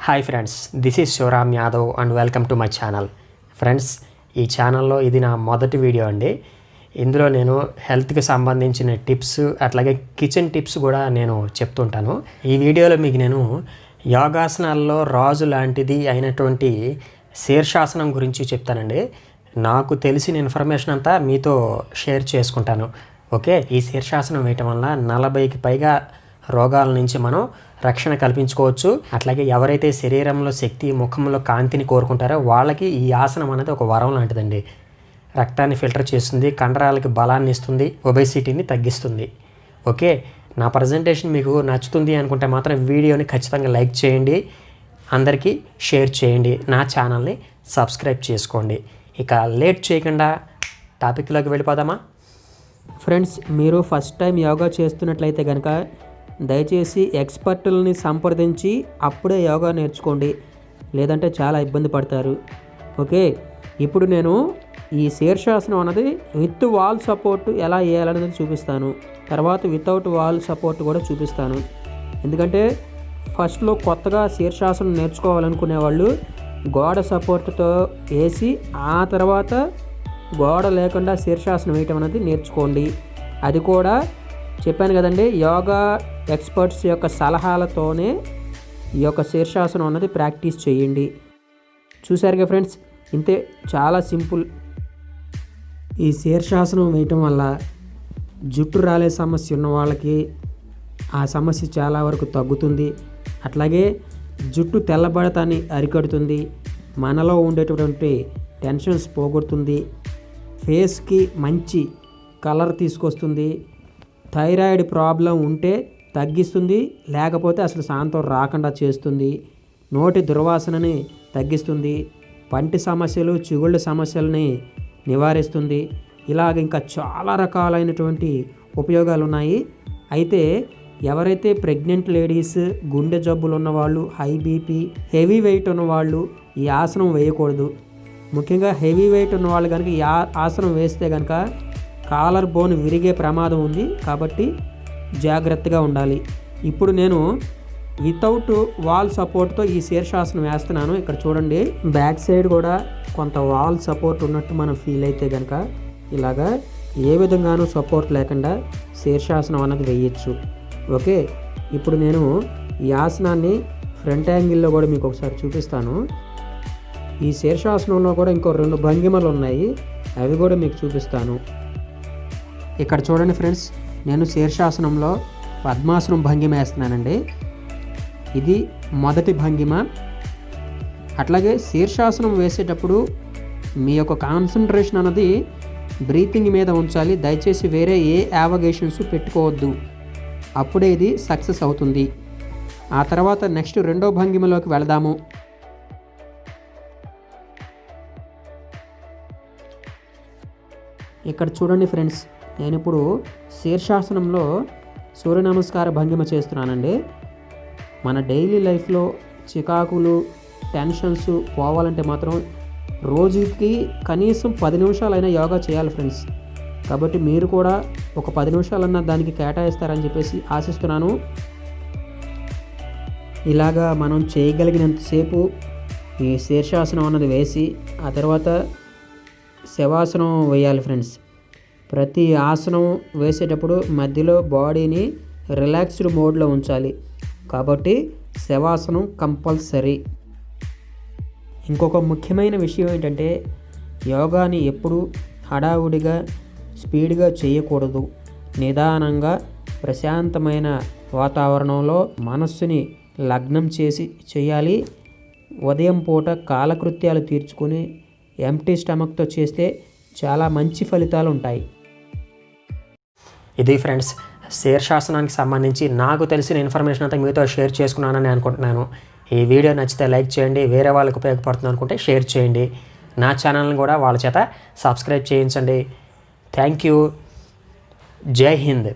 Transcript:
Hi friends, this is Shivaram Yadav and welcome to my channel. Friends, ఈ ఛానల్లో ఇది నా మొదటి వీడియో అండి. ఇందులో నేను హెల్త్కి సంబంధించిన టిప్స్ అట్లాగే కిచెన్ టిప్స్ కూడా నేను చెప్తుంటాను. ఈ వీడియోలో మీకు నేను యోగాసనాల్లో రాజు లాంటిది అయినటువంటి శీర్షాసనం గురించి చెప్తానండి. నాకు తెలిసిన ఇన్ఫర్మేషన్ అంతా మీతో షేర్ చేసుకుంటాను. ఓకే, ఈ శీర్షాసనం వేయటం వల్ల 40కి పైగా రోగాల నుంచి మనం రక్షణ కల్పించుకోవచ్చు. అట్లాగే ఎవరైతే శరీరంలో శక్తి, ముఖంలో కాంతిని కోరుకుంటారో వాళ్ళకి ఈ ఆసనం అనేది ఒక వరం లాంటిదండి. రక్తాన్ని ఫిల్టర్ చేస్తుంది, కండరాలకి బలాన్ని ఇస్తుంది, ఒబేసిటీని తగ్గిస్తుంది. ఓకే, నా ప్రజెంటేషన్ మీకు నచ్చుతుంది అనుకుంటే మాత్రం వీడియోని ఖచ్చితంగా లైక్ చేయండి, అందరికీ షేర్ చేయండి, నా ఛానల్ని సబ్స్క్రైబ్ చేసుకోండి. ఇక లేట్ చేయకుండా టాపిక్లోకి వెళ్ళిపోదామా? ఫ్రెండ్స్, మీరు ఫస్ట్ టైం యోగా చేస్తున్నట్లయితే కనుక దయచేసి ఎక్స్పర్టులని సంప్రదించి అప్పుడే యోగా నేర్చుకోండి, లేదంటే చాలా ఇబ్బంది పడతారు. ఓకే, ఇప్పుడు నేను ఈ శీర్షాసనం అన్నది విత్ వాల్ సపోర్ట్ ఎలా వేయాలనేది చూపిస్తాను. తర్వాత వితౌట్ వాల్ సపోర్ట్ కూడా చూపిస్తాను. ఎందుకంటే ఫస్ట్లో కొత్తగా శీర్షాసనం నేర్చుకోవాలనుకునే వాళ్ళు గోడ సపోర్ట్తో వేసి ఆ తర్వాత గోడ లేకుండా శీర్షాసనం వేయటం అనేది నేర్చుకోండి. అది కూడా చెప్పాను కదండి, యోగా ఎక్స్పర్ట్స్ యొక్క సలహాలతోనే ఈ యొక్క శీర్షాసనం అన్నది ప్రాక్టీస్ చేయండి. చూసారుగా ఫ్రెండ్స్, ఇంతే, చాలా సింపుల్. ఈ శీర్షాసనం వేయటం వల్ల జుట్టు రాలే సమస్య ఉన్న వాళ్ళకి ఆ సమస్య చాలా వరకు తగ్గుతుంది. అట్లాగే జుట్టు తెల్లబడతాన్ని అరికడుతుంది, మనలో ఉండేటటువంటి టెన్షన్స్ పోగొడుతుంది, ఫేస్కి మంచి కలర్ తీసుకొస్తుంది, థైరాయిడ్ ప్రాబ్లం ఉంటే తగ్గిస్తుంది, లేకపోతే అసలు శాంతం రాకుండా చేస్తుంది, నోటి దుర్వాసనని తగ్గిస్తుంది, పంటి సమస్యలు, చిగుళ్ళ సమస్యలని నివారిస్తుంది. ఇలాగ ఇంకా చాలా రకాలైనటువంటి ఉపయోగాలు ఉన్నాయి. అయితే ఎవరైతే ప్రెగ్నెంట్ లేడీస్, గుండె జబ్బులు ఉన్నవాళ్ళు, హై బీపీ, హెవీ వెయిట్ ఉన్నవాళ్ళు ఈ ఆసనం వేయకూడదు. ముఖ్యంగా హెవీ వెయిట్ ఉన్నవాళ్ళు కనుక ఈ ఆసనం వేస్తే కనుక కాలర్ బోన్ విరిగే ప్రమాదం ఉంది, కాబట్టి జాగ్రత్తగా ఉండాలి. ఇప్పుడు నేను వితౌట్ వాల్ సపోర్ట్తో ఈ శీర్షాసనం వేస్తున్నాను. ఇక్కడ చూడండి, బ్యాక్ సైడ్ కూడా కొంత వాల్ సపోర్ట్ ఉన్నట్టు మనం ఫీల్ అయితే కనుక ఇలాగా ఏ విధంగానూ సపోర్ట్ లేకుండా శీర్షాసనం అన్నది వేయచ్చు. ఓకే, ఇప్పుడు నేను ఈ ఆసనాన్ని ఫ్రంట్ యాంగిల్లో కూడా మీకు ఒకసారి చూపిస్తాను. ఈ శీర్షాసనంలో కూడా ఇంకో 2 భంగిమలు ఉన్నాయి, అవి కూడా మీకు చూపిస్తాను. ఇక్కడ చూడండి ఫ్రెండ్స్, నేను శీర్షాసనంలో పద్మాసనం భంగిమ వేస్తున్నానండి. ఇది మొదటి భంగిమ. అట్లాగే శీర్షాసనం వేసేటప్పుడు మీ యొక్క కాన్సన్ట్రేషన్ అన్నది బ్రీతింగ్ మీద ఉంచాలి. దయచేసి వేరే ఏ యావగేషన్స్ పెట్టుకోవద్దు, అప్పుడే ఇది సక్సెస్ అవుతుంది. ఆ తర్వాత నెక్స్ట్ రెండో భంగిమలోకి వెళదాము. ఇక్కడ చూడండి ఫ్రెండ్స్, నేను ఇప్పుడు శీర్షాసనంలో సూర్య నమస్కార భంగిమ చేస్తున్నానండి. మన డైలీ లైఫ్లో చికాకులు, టెన్షన్స్ పోవాలంటే మాత్రం రోజుకి కనీసం 10 నిమిషాలైనా యోగా చేయాలి ఫ్రెండ్స్. కాబట్టి మీరు కూడా ఒక 10 నిమిషాలన్నా దానికి కేటాయిస్తారని చెప్పేసి ఆశిస్తున్నాను. ఇలాగా మనం చేయగలిగినంతసేపు ఈ శీర్షాసనం అన్నది వేసి ఆ తర్వాత శవాసనం వేయాలి ఫ్రెండ్స్. ప్రతి ఆసనం వేసేటప్పుడు మధ్యలో బాడీని రిలాక్స్డ్ మోడ్లో ఉంచాలి, కాబట్టి శవాసనం కంపల్సరీ. ఇంకొక ముఖ్యమైన విషయం ఏంటంటే యోగాని ఎప్పుడు హడావుడిగా స్పీడ్గా చేయకూడదు. నిదానంగా ప్రశాంతమైన వాతావరణంలో మనస్సుని లగ్నం చేసి చేయాలి. ఉదయం పూట కాలకృత్యాలు తీర్చుకొని ఎంప్టీ స్టమక్తో చేస్తే చాలా మంచి ఫలితాలు ఉంటాయి. ఇది ఫ్రెండ్స్, శీర్షాసనానికి సంబంధించి నాకు తెలిసిన ఇన్ఫర్మేషన్ అంతా మీతో షేర్ చేసుకున్నానని అనుకుంటున్నాను. ఈ వీడియో నచ్చితే లైక్ చేయండి, వేరే వాళ్ళకి ఉపయోగపడుతుంది అనుకుంటే షేర్ చేయండి, నా ఛానల్ని కూడా వాళ్ళ చేత సబ్స్క్రైబ్ చేయించండి. Thank you. జై హింద్.